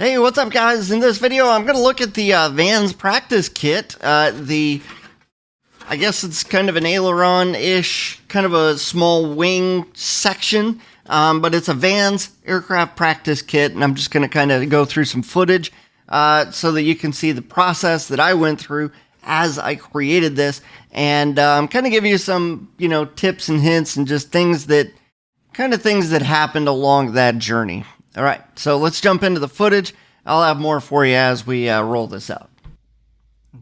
Hey, what's up guys? In this video, I'm going to look at the Vans practice kit. I guess it's kind of an aileron-ish, kind of a small wing section, but it's a Vans aircraft practice kit, and I'm just going to kind of go through some footage so that you can see the process that I went through as I created this, and kind of give you some, tips and hints and just things that happened along that journey. All right, so let's jump into the footage. I'll have more for you as we roll this out.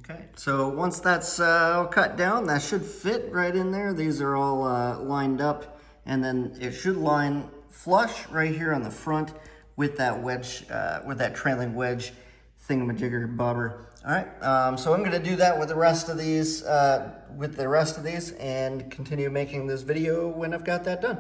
Okay, so once that's all cut down, that should fit right in there. These are all lined up, and then it should line flush right here on the front with that wedge, with that trailing wedge thingamajigger bobber. All right, so I'm going to do that with the rest of these, and continue making this video when I've got that done.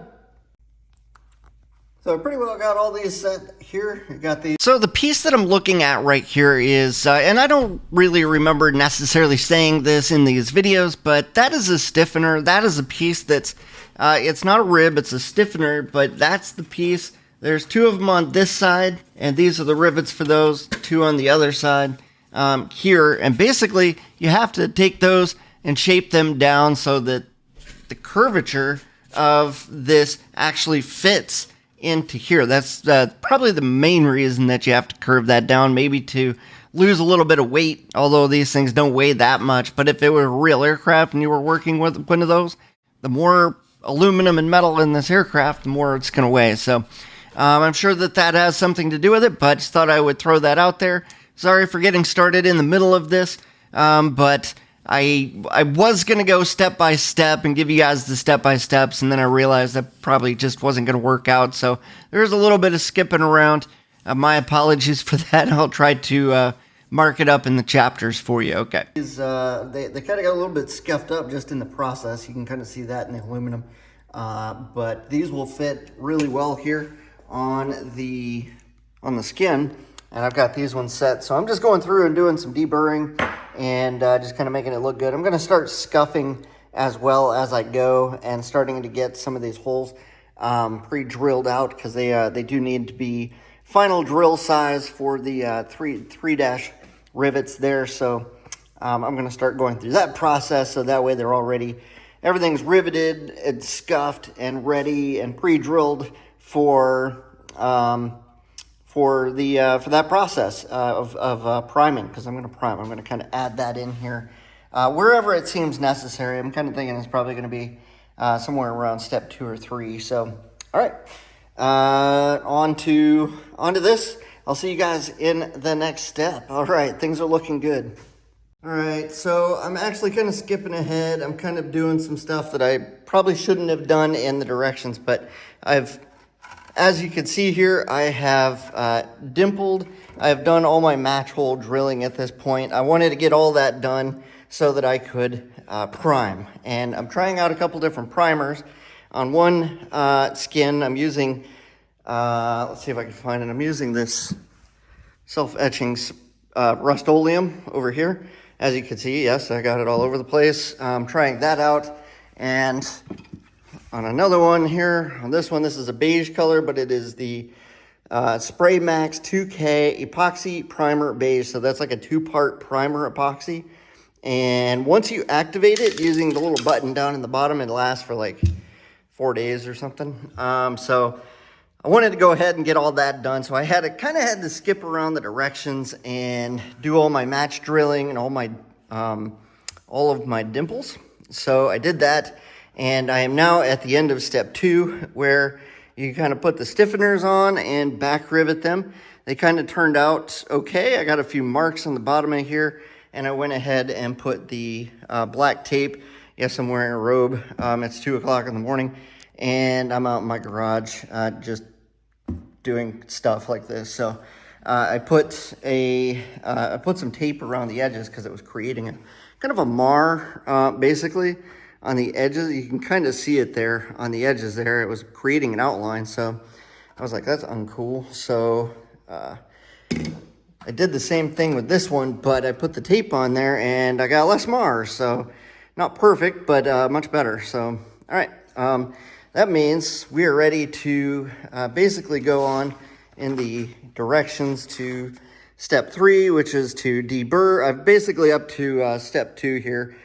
So I pretty well got all these set here. I got these. So the piece that I'm looking at right here is, and I don't really remember necessarily saying this in these videos, but that is a stiffener. That is a piece that's, it's not a rib, it's a stiffener, but that's the piece. There's two of them on this side, and these are the rivets for those, two on the other side here. And basically, you have to take those and shape them down so that the curvature of this actually fits into here. That's probably the main reason that you have to curve that down, maybe to lose a little bit of weight, although these things don't weigh that much. But if it were a real aircraft and you were working with one of those, the more aluminum and metal in this aircraft, the more it's going to weigh. So I'm sure that has something to do with it, but just thought I would throw that out there. Sorry for getting started in the middle of this, but I was going to go step by step and give you guys the step by steps, and then I realized that probably just wasn't going to work out. So there's a little bit of skipping around. My apologies for that. I'll try to mark it up in the chapters for you. Okay. These, they kind of got a little bit scuffed up just in the process. You can kind of see that in the aluminum. But these will fit really well here on the skin. And I've got these ones set. So I'm just going through and doing some deburring and just kind of making it look good. I'm going to start scuffing as well as I go and starting to get some of these holes pre-drilled out, because they do need to be final drill size for the three dash rivets there. So I'm going to start going through that process, so that way they're all ready. Everything's riveted and scuffed and ready and pre-drilled for that process of priming, because I'm going to prime. I'm going to kind of add that in here wherever it seems necessary. I'm kind of thinking it's probably going to be somewhere around step 2 or 3. So, all right, onto this. I'll see you guys in the next step. All right, things are looking good. All right, so I'm actually kind of skipping ahead. I'm kind of doing some stuff that I probably shouldn't have done in the directions, but as you can see here, I have dimpled. I've done all my match hole drilling at this point. I wanted to get all that done so that I could prime. And I'm trying out a couple different primers. On one skin, I'm using, let's see if I can find it. I'm using this self-etching Rust-Oleum over here. As you can see, yes, I got it all over the place. I'm trying that out. And on another one here, on this one, this is a beige color, but it is the Spray Max 2K Epoxy Primer Beige. So that's like a 2-part primer epoxy. And once you activate it using the little button down in the bottom, it lasts for like 4 days or something. So I wanted to go ahead and get all that done. So I had to skip around the directions and do all my match drilling and all of my dimples. So I did that. And I am now at the end of step 2, where you kind of put the stiffeners on and back rivet them. They kind of turned out okay. I got a few marks on the bottom of here, and I went ahead and put the black tape. Yes, I'm wearing a robe. It's 2 o'clock in the morning, and I'm out in my garage just doing stuff like this. So I put some tape around the edges because it was creating a kind of a mar, basically. On the edges, you can kind of see it there on the edges there. It was creating an outline, so I was like, that's uncool. So I did the same thing with this one, but I put the tape on there and I got less Mars. So not perfect, but much better. So, all right, that means we are ready to basically go on in the directions to step 3, which is to deburr. I'm basically up to step 2 here.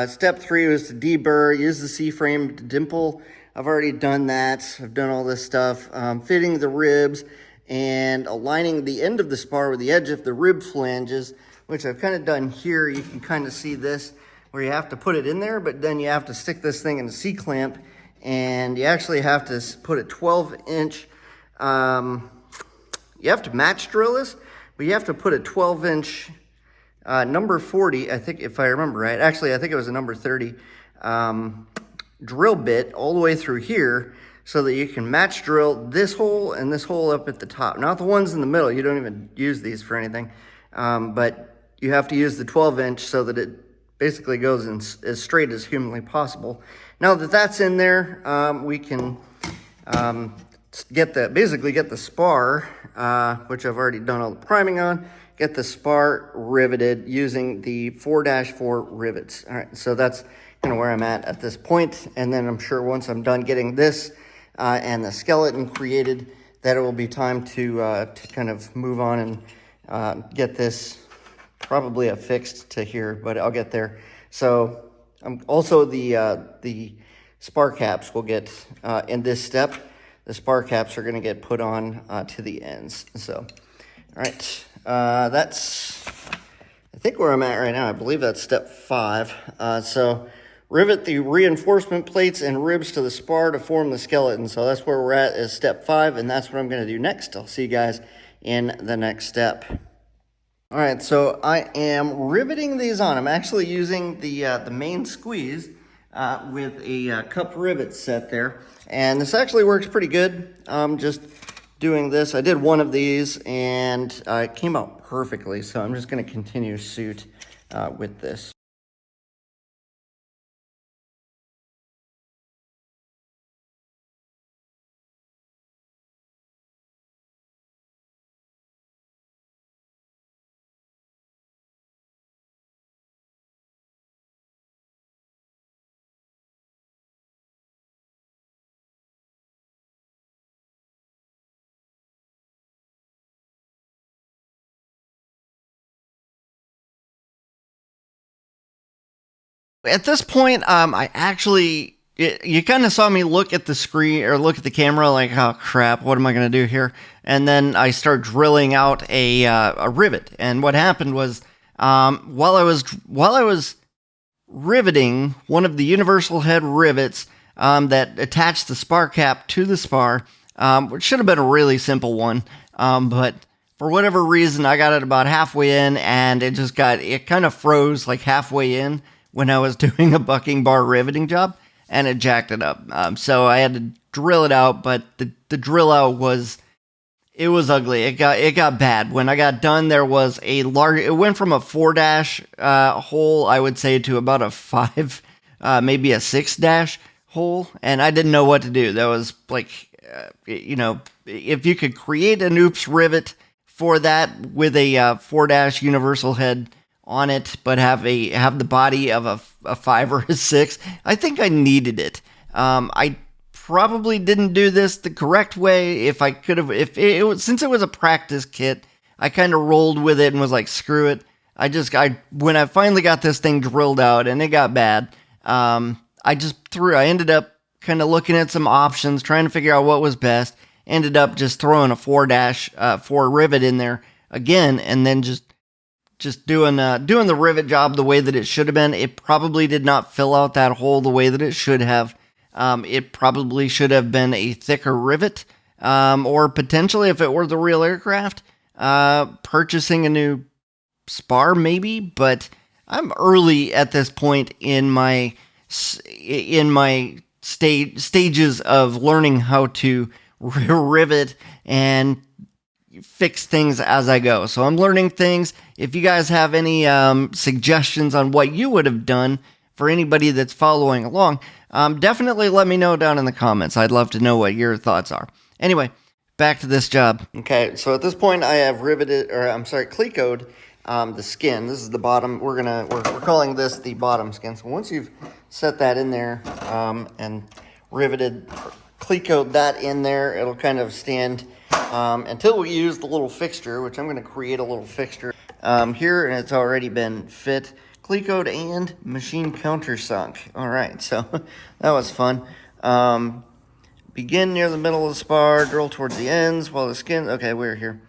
Step 3 was to deburr, use the C-frame to dimple. I've already done that. I've done all this stuff, fitting the ribs and aligning the end of the spar with the edge of the rib flanges, which I've kind of done here. You can kind of see this where you have to put it in there, but then you have to stick this thing in a C-clamp, and you actually have to put a 12-inch, you have to match drill this, but you have to put a 12-inch number 40, I think, if I remember right. Actually, I think it was a number 30 drill bit all the way through here so that you can match drill this hole and this hole up at the top. Not the ones in the middle. You don't even use these for anything. But you have to use the 12-inch so that it basically goes in as straight as humanly possible. Now that that's in there, we can basically get the spar, which I've already done all the priming on, get the spar riveted using the 4-4 rivets. All right, so that's kind of where I'm at this point. And then I'm sure once I'm done getting this and the skeleton created, that it will be time to kind of move on and get this probably affixed to here, but I'll get there. So also the spar caps will get, in this step, the spar caps are going to get put on to the ends. So, all right, that's, I think, where I'm at right now. I believe that's step 5. So rivet the reinforcement plates and ribs to the spar to form the skeleton. So that's where we're at, is step 5, and that's what I'm going to do next. I'll see you guys in the next step. All right, so I am riveting these on. I'm actually using the main squeeze with a cup rivet set there. And this actually works pretty good. Just doing this. I did one of these and it came out perfectly. So I'm just going to continue suit with this. At this point, I actually, you kind of saw me look at the screen or look at the camera like, oh crap, what am I going to do here? And then I start drilling out a rivet. And what happened was, while I was riveting one of the universal head rivets that attached the spar cap to the spar, which should have been a really simple one, but for whatever reason, I got it about halfway in, and it kind of froze like halfway in when I was doing a bucking bar riveting job, and it jacked it up. So I had to drill it out, but the drill out was ugly. It got bad. When I got done, there was it went from a 4- hole, I would say, to about a 5, maybe a 6- hole, and I didn't know what to do. That was like, if you could create an oops rivet for that with a 4- universal head on it, but have the body of a 5 or a 6. I think I needed it. I probably didn't do this the correct way. If I could have, since it was a practice kit, I kind of rolled with it and was like, screw it. When I finally got this thing drilled out and it got bad, I ended up kind of looking at some options, trying to figure out what was best. Ended up just throwing a 4 rivet in there again, and then just doing the rivet job the way that it should have been. It probably did not fill out that hole the way that it should have. It probably should have been a thicker rivet, or potentially, if it were the real aircraft, purchasing a new spar maybe. But I'm early at this point in my stages of learning how to rivet and fix things as I go. So I'm learning things. If you guys have any suggestions on what you would have done for anybody that's following along, definitely let me know down in the comments. I'd love to know what your thoughts are. Anyway, back to this job. Okay, so at this point I have clecoed the skin. This is the bottom. We're calling this the bottom skin. So once you've set that in there and riveted, clecoed that in there, it'll kind of stand until we use the little fixture, which I'm going to create a little fixture here, and it's already been fit, clecoed, and machine countersunk. All right, so that was fun. Begin near the middle of the spar, drill towards the ends while the skin, okay, we're here.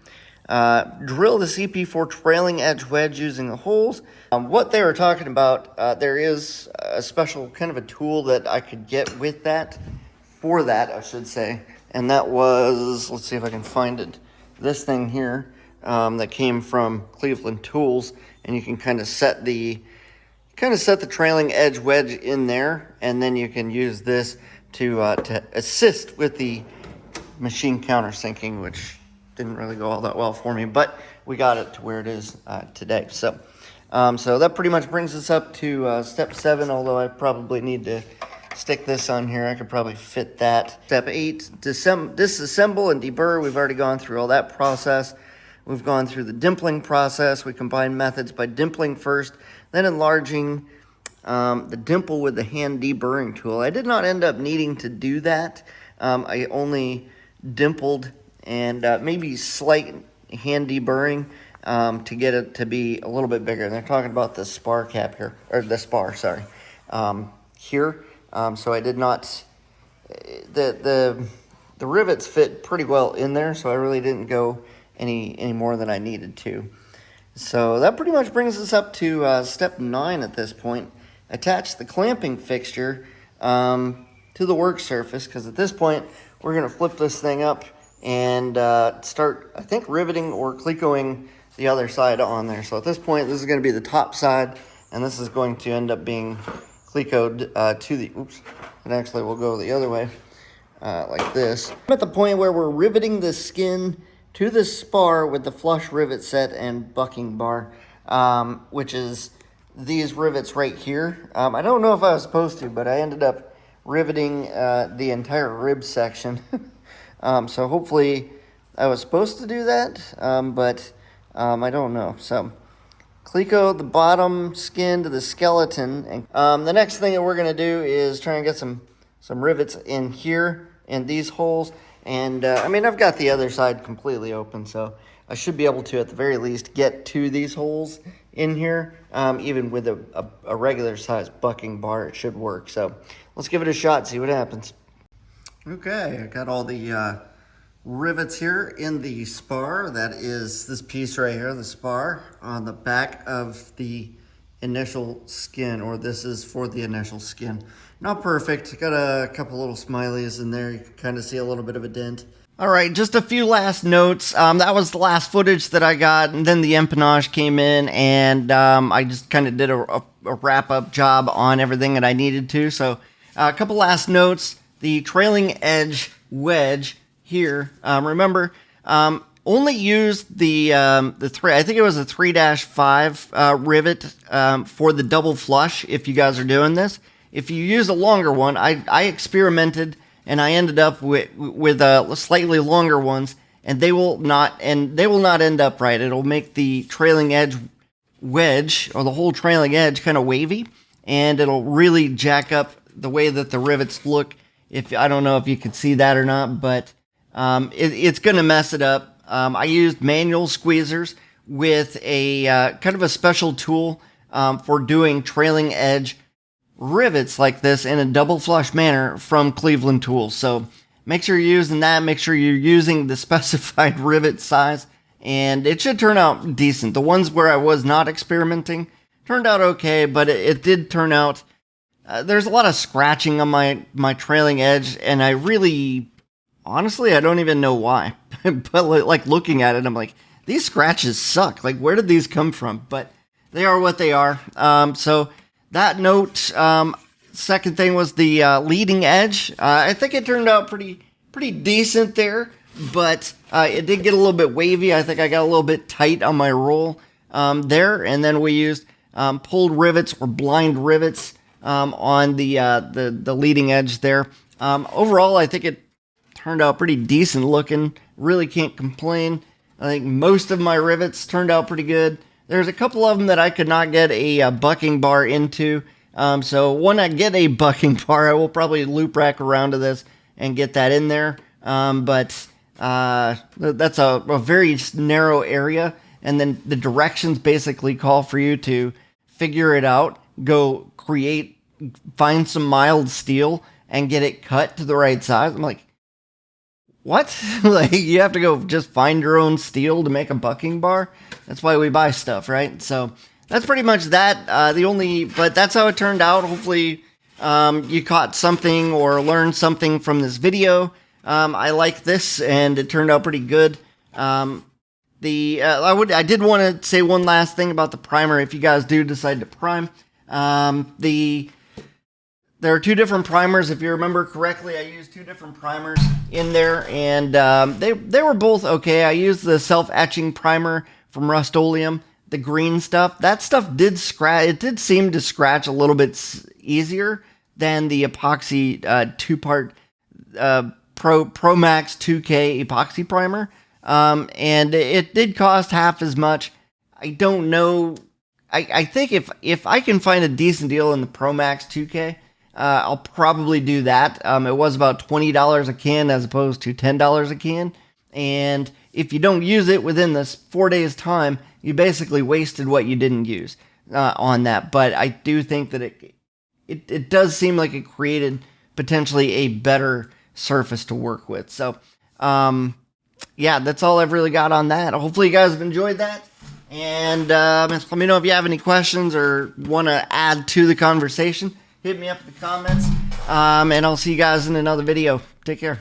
Drill the CP4 trailing edge wedge using the holes. What they were talking about, there is a special kind of a tool that I could get with that, for that, I should say. And that was, let's see if I can find it, this thing here that came from Cleveland Tools. And you can kind of set the trailing edge wedge in there, and then you can use this to assist with the machine countersinking, which didn't really go all that well for me, but we got it to where it is today. So that pretty much brings us up to step 7, although I probably need to stick this on here. I could probably fit that. Step 8, disassemble and deburr. We've already gone through all that process. We've gone through the dimpling process. We combine methods by dimpling first, then enlarging the dimple with the hand deburring tool. I did not end up needing to do that. I only dimpled and maybe slight hand deburring to get it to be a little bit bigger. And they're talking about the spar cap here, or the spar, sorry, here. So I did not, the rivets fit pretty well in there, so I really didn't go any more than I needed to. So that pretty much brings us up to step 9 at this point. Attach the clamping fixture to the work surface, because at this point we're going to flip this thing up and start, I think, riveting or clecoing the other side on there. So at this point, this is going to be the top side, and this is going to end up being clecoed to the, oops, it actually will go the other way, like this. I'm at the point where we're riveting the skin to the spar with the flush rivet set and bucking bar, which is these rivets right here. I don't know if I was supposed to, but I ended up riveting the entire rib section. So hopefully I was supposed to do that, but I don't know. So cleco the bottom skin to the skeleton. And the next thing that we're going to do is try and get some rivets in here in these holes. And I mean, I've got the other side completely open, so I should be able to, at the very least, get to these holes in here. Even with a regular size bucking bar, it should work. So let's give it a shot, see what happens. Okay, I got all the rivets here in the spar. That is this piece right here, the spar, on the back of the initial skin, or this is for the initial skin. Not perfect, got a couple little smileys in there. You can kind of see a little bit of a dent. All right, just a few last notes. That was the last footage that I got, and then the empennage came in, and I just kind of did a wrap-up job on everything that I needed to. So a couple last notes. The trailing edge wedge here, remember, only use the I think it was a 3-5 rivet for the double flush if you guys are doing this. If you use a longer one, I experimented and I ended up with slightly longer ones, and they will not end up right. It'll make the trailing edge wedge, or the whole trailing edge, kind of wavy, and it'll really jack up the way that the rivets look. I don't know if you can see that or not, but it's going to mess it up. I used manual squeezers with a kind of a special tool for doing trailing edge rivets like this in a double flush manner from Cleveland Tools. So make sure you're using that. Make sure you're using the specified rivet size, and it should turn out decent. The ones where I was not experimenting turned out okay, but it did turn out. There's a lot of scratching on my trailing edge, and I really, honestly, I don't even know why. But like looking at it, I'm like, these scratches suck. Like, where did these come from? But they are what they are. So that note, second thing was the leading edge. I think it turned out pretty decent there, but it did get a little bit wavy. I think I got a little bit tight on my roll there, and then we used pulled rivets or blind rivets on the leading edge there. Overall, I think it turned out pretty decent looking. Really can't complain. I think most of my rivets turned out pretty good. There's a couple of them that I could not get a bucking bar into. So when I get a bucking bar, I will probably loop rack around to this and get that in there. But That's a very narrow area, and then the directions basically call for you to figure it out, go find some mild steel, and get it cut to the right size. I'm like, what? Like, you have to go just find your own steel to make a bucking bar? That's why we buy stuff, right? So that's pretty much that. But that's how it turned out. Hopefully, you caught something or learned something from this video. I like this, and it turned out pretty good. I did want to say one last thing about the primer. If you guys do decide to prime, there are two different primers. If you remember correctly, I used two different primers in there, and they were both okay. I used the self-etching primer from Rust-Oleum, the green stuff. That stuff did scratch. It did seem to scratch a little bit easier than the epoxy 2-part Pro Max 2K epoxy primer, and it did cost half as much. I don't know. I think if I can find a decent deal in the Pro Max 2K, I'll probably do that. It was about $20 a can as opposed to $10 a can, and if you don't use it within this 4 days time, you basically wasted what you didn't use on that. But I do think that it does seem like it created potentially a better surface to work with. So yeah, that's all I've really got on that. Hopefully you guys have enjoyed that, and let me know if you have any questions or want to add to the conversation. Hit me up in the comments, and I'll see you guys in another video. Take care.